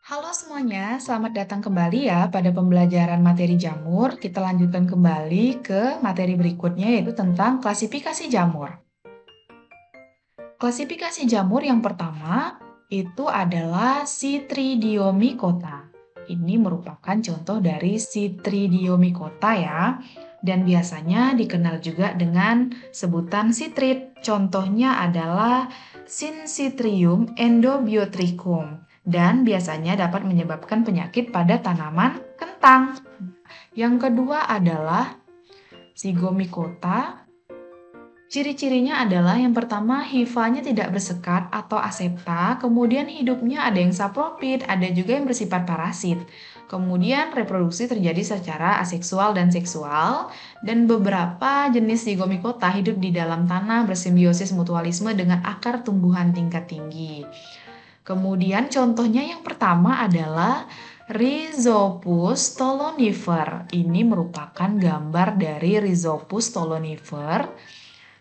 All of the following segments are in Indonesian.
Halo semuanya, selamat datang kembali ya pada pembelajaran materi jamur. Kita lanjutkan kembali ke materi berikutnya yaitu tentang klasifikasi jamur. Klasifikasi jamur yang pertama itu adalah Chytridiomycota. Ini merupakan contoh dari Chytridiomycota ya. Dan biasanya dikenal juga dengan sebutan citrid. Contohnya adalah Syncytrium endobiotrichum dan biasanya dapat menyebabkan penyakit pada tanaman kentang. Yang kedua adalah Zygomicota. Ciri-cirinya adalah yang pertama hifanya tidak bersekat atau asepta, kemudian hidupnya ada yang sapropit, ada juga yang bersifat parasit. Kemudian reproduksi terjadi secara aseksual dan seksual, dan beberapa jenis Zygomicota hidup di dalam tanah bersimbiosis mutualisme dengan akar tumbuhan tingkat tinggi. Kemudian contohnya yang pertama adalah Rhizopus stolonifer. Ini merupakan gambar dari Rhizopus stolonifer.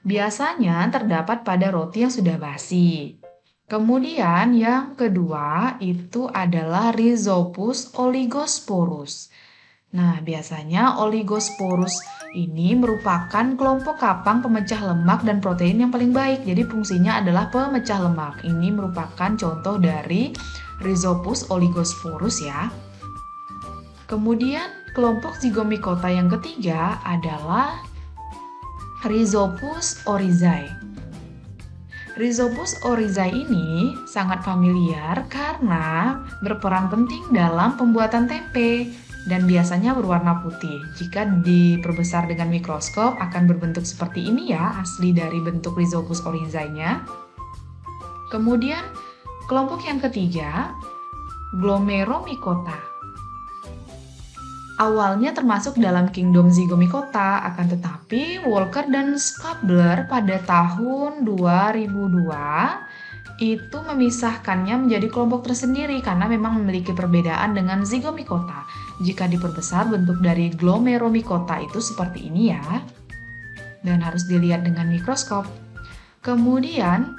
Biasanya terdapat pada roti yang sudah basi. Kemudian yang kedua itu adalah Rhizopus oligosporus. Nah, biasanya oligosporus ini merupakan kelompok kapang pemecah lemak dan protein yang paling baik. Jadi fungsinya adalah pemecah lemak. Ini merupakan contoh dari Rhizopus oligosporus ya. Kemudian kelompok Zygomicota yang ketiga adalah Rhizopus oryzae. Rhizopus oryzae ini sangat familiar karena berperan penting dalam pembuatan tempe dan biasanya berwarna putih. Jika diperbesar dengan mikroskop akan berbentuk seperti ini ya, asli dari bentuk Rhizopus oryzae-nya. Kemudian kelompok yang ketiga, Glomeromycota. Awalnya termasuk dalam kingdom Zygomicota, akan tetapi Walker dan Schabler pada tahun 2002 itu memisahkannya menjadi kelompok tersendiri karena memang memiliki perbedaan dengan Zygomicota. Jika diperbesar bentuk dari Glomeromycota itu seperti ini ya, dan harus dilihat dengan mikroskop. Kemudian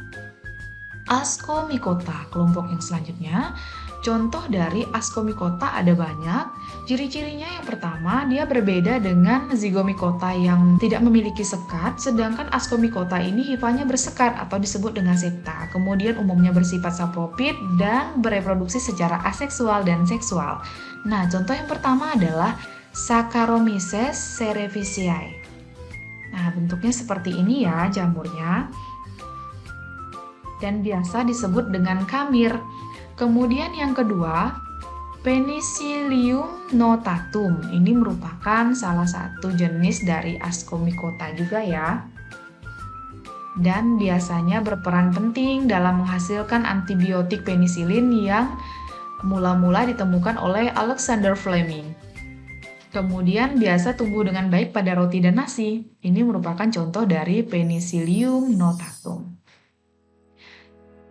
Ascomycota, kelompok yang selanjutnya. Contoh dari Ascomycota ada banyak. Ciri-cirinya yang pertama, dia berbeda dengan Zygomicota yang tidak memiliki sekat, sedangkan Ascomycota ini hifanya bersekat atau disebut dengan septa. Kemudian umumnya bersifat sapropit dan bereproduksi secara aseksual dan seksual. Nah, contoh yang pertama adalah Saccharomyces cerevisiae. Nah, bentuknya seperti ini ya jamurnya. Dan biasa disebut dengan kamir. Kemudian yang kedua, Penicillium notatum. Ini merupakan salah satu jenis dari Ascomycota juga ya. Dan biasanya berperan penting dalam menghasilkan antibiotik penisilin yang mula-mula ditemukan oleh Alexander Fleming. Kemudian biasa tumbuh dengan baik pada roti dan nasi. Ini merupakan contoh dari Penicillium notatum.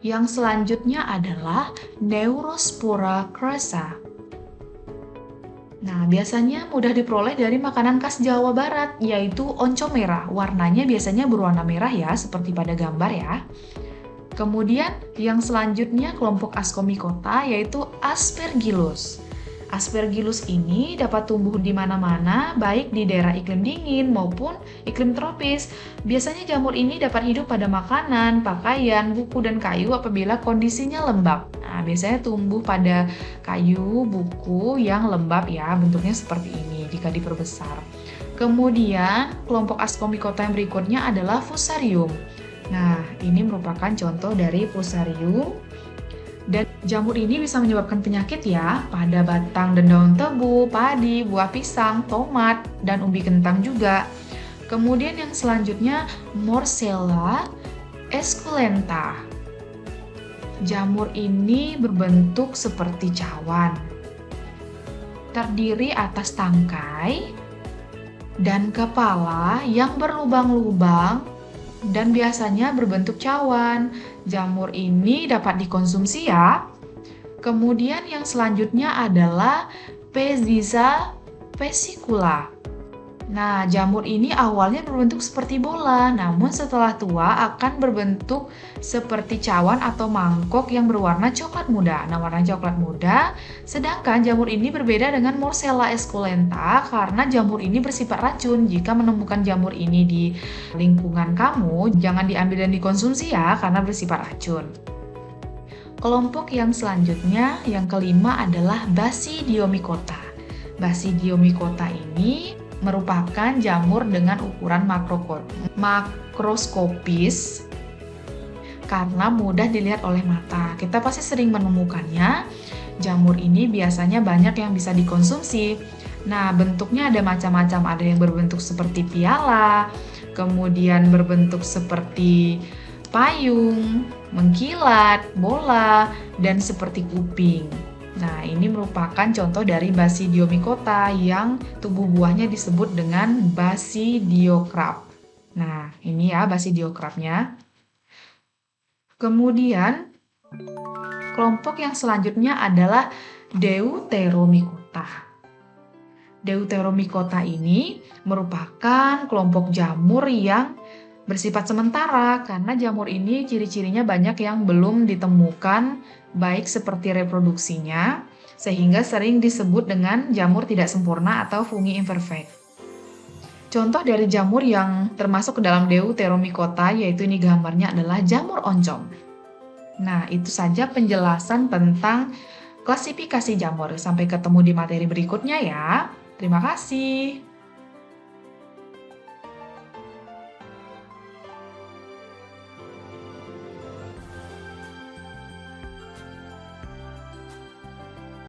Yang selanjutnya adalah Neurospora crassa. Nah, biasanya mudah diperoleh dari makanan khas Jawa Barat, yaitu oncom merah. Warnanya biasanya berwarna merah ya, seperti pada gambar ya. Kemudian yang selanjutnya kelompok Ascomycota yaitu Aspergillus. Aspergillus ini dapat tumbuh di mana-mana, baik di daerah iklim dingin maupun iklim tropis. Biasanya jamur ini dapat hidup pada makanan, pakaian, buku, dan kayu apabila kondisinya lembab. Nah, biasanya tumbuh pada kayu, buku yang lembab ya, bentuknya seperti ini jika diperbesar. Kemudian, kelompok Ascomycota yang berikutnya adalah Fusarium. Nah, ini merupakan contoh dari Fusarium. Dan jamur ini bisa menyebabkan penyakit ya pada batang dan daun tebu, padi, buah pisang, tomat, dan umbi kentang juga. Kemudian yang selanjutnya Morsella esculenta. Jamur ini berbentuk seperti cawan. Terdiri atas tangkai dan kepala yang berlubang-lubang dan biasanya berbentuk cawan. Jamur ini dapat dikonsumsi ya. Kemudian yang selanjutnya adalah Peziza vesicula. Nah, jamur ini awalnya berbentuk seperti bola, namun setelah tua akan berbentuk seperti cawan atau mangkok yang berwarna coklat muda. Nah, warna coklat muda, sedangkan jamur ini berbeda dengan Morsella esculenta karena jamur ini bersifat racun. Jika menemukan jamur ini di lingkungan kamu, jangan diambil dan dikonsumsi ya, karena bersifat racun. Kelompok yang selanjutnya, yang kelima adalah Basidiomycota. Basidiomycota ini merupakan jamur dengan ukuran makroskopis karena mudah dilihat oleh mata. Kita pasti sering menemukannya. Jamur ini biasanya banyak yang bisa dikonsumsi. Nah, bentuknya ada macam-macam. Ada yang berbentuk seperti piala, kemudian berbentuk seperti payung, mengkilat, bola, dan seperti kuping. Nah, ini merupakan contoh dari Basidiomycota yang tubuh buahnya disebut dengan Basidiokrap. Nah, ini ya Basidiokrapnya. Kemudian, kelompok yang selanjutnya adalah Deuteromycota. Deuteromycota ini merupakan kelompok jamur yang bersifat sementara karena jamur ini ciri-cirinya banyak yang belum ditemukan baik seperti reproduksinya sehingga sering disebut dengan jamur tidak sempurna atau fungi imperfect. Contoh dari jamur yang termasuk ke dalam Deuteromycota yaitu ini gambarnya adalah jamur oncom. Nah, itu saja penjelasan tentang klasifikasi jamur. Sampai ketemu di materi berikutnya ya. Terima kasih.